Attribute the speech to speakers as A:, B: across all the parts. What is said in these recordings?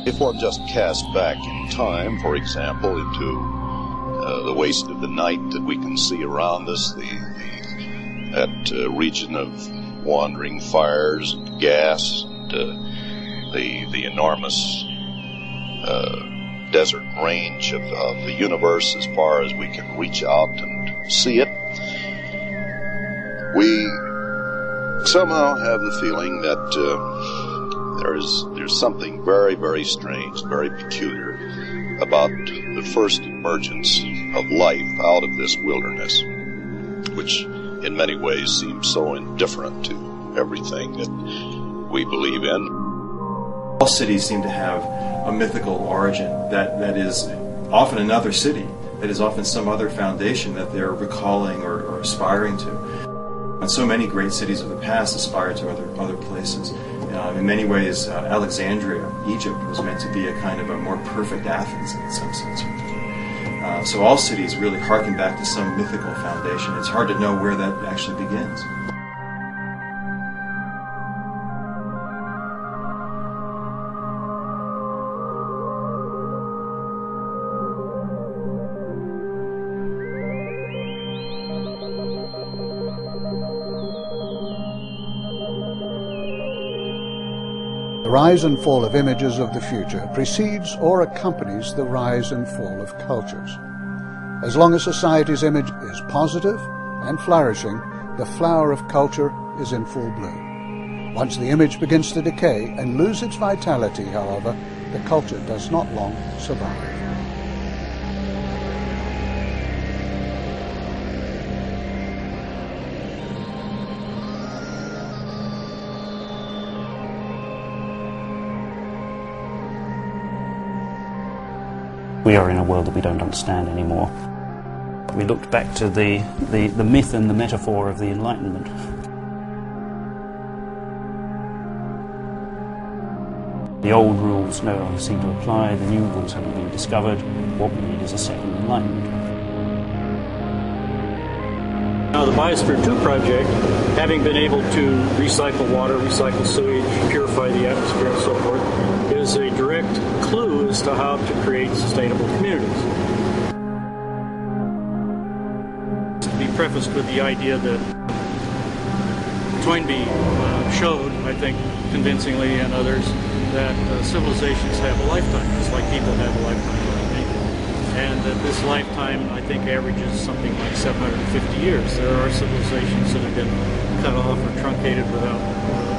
A: If one just cast back in time, for example, into the waste of the night that we can see around us, that region of wandering fires and gas, and the enormous desert range of the universe as far as we can reach out and see it, we somehow have the feeling that there's something very, very strange, very peculiar about the first emergence of life out of this wilderness, which in many ways seems so indifferent to everything that we believe in.
B: All cities seem to have a mythical origin that is often another city, that is often some other foundation that they're recalling or aspiring to. And so many great cities of the past aspire to other places. In many ways, Alexandria, Egypt, was meant to be a kind of a more perfect Athens in some sense. So all cities really harken back to some mythical foundation. It's hard to know where that actually begins.
C: The rise and fall of images of the future precedes or accompanies the rise and fall of cultures. As long as society's image is positive and flourishing, the flower of culture is in full bloom. Once the image begins to decay and lose its vitality, however, the culture does not long survive.
D: We are in a world that we don't understand anymore. We looked back to the myth and the metaphor of the Enlightenment. The old rules no longer seem to apply, the new rules haven't been discovered. What we need is a second Enlightenment.
E: Now the Biosphere 2 project, having been able to recycle water, recycle sewage, purify the atmosphere and so forth, is a direct clue as to how to create sustainable communities. To be prefaced with the idea that Toynbee showed, I think, convincingly, and others, that civilizations have a lifetime, just like people have a lifetime. And that this lifetime, I think, averages something like 750 years. There are civilizations that have been cut off or truncated without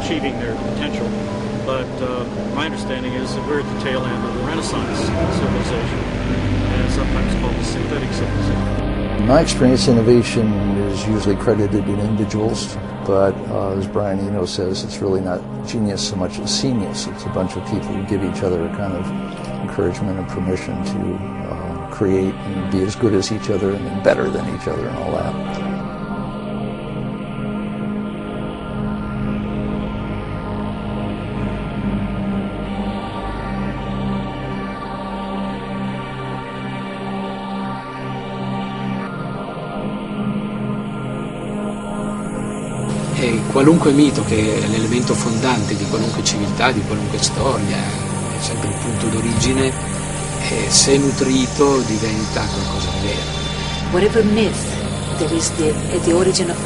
E: achieving their potential. But my understanding is that we're at the tail end of the Renaissance civilization, and sometimes called the synthetic civilization.
F: In my experience, innovation is usually credited to individuals, but as Brian Eno says, it's really not genius so much as genius. It's a bunch of people who give each other a kind of encouragement and permission to create and be as good as each other and then better than each other and all that.
G: E qualunque mito, che è l'elemento fondante di qualunque civiltà, di qualunque storia, è sempre il punto d'origine, e se nutrito diventa qualcosa di vero.
H: Whatever myth that is at the origin of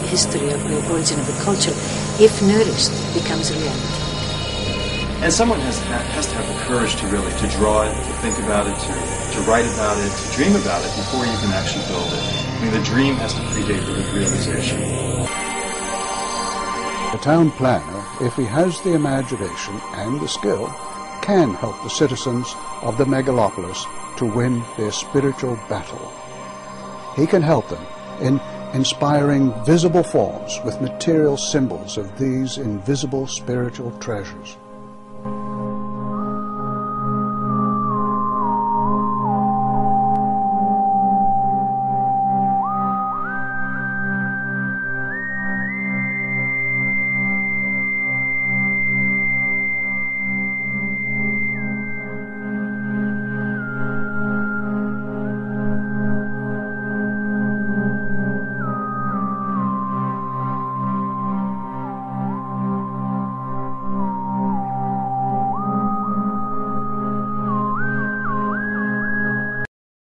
H: history, of the origin of the culture, if nourished, becomes reality.
B: And someone has to have the courage to draw it, to think about it, to write about it, to dream about it before you can actually build it. I mean, the dream has to predate the realization.
C: The town planner, if he has the imagination and the skill, can help the citizens of the megalopolis to win their spiritual battle. He can help them in inspiring visible forms with material symbols of these invisible spiritual treasures.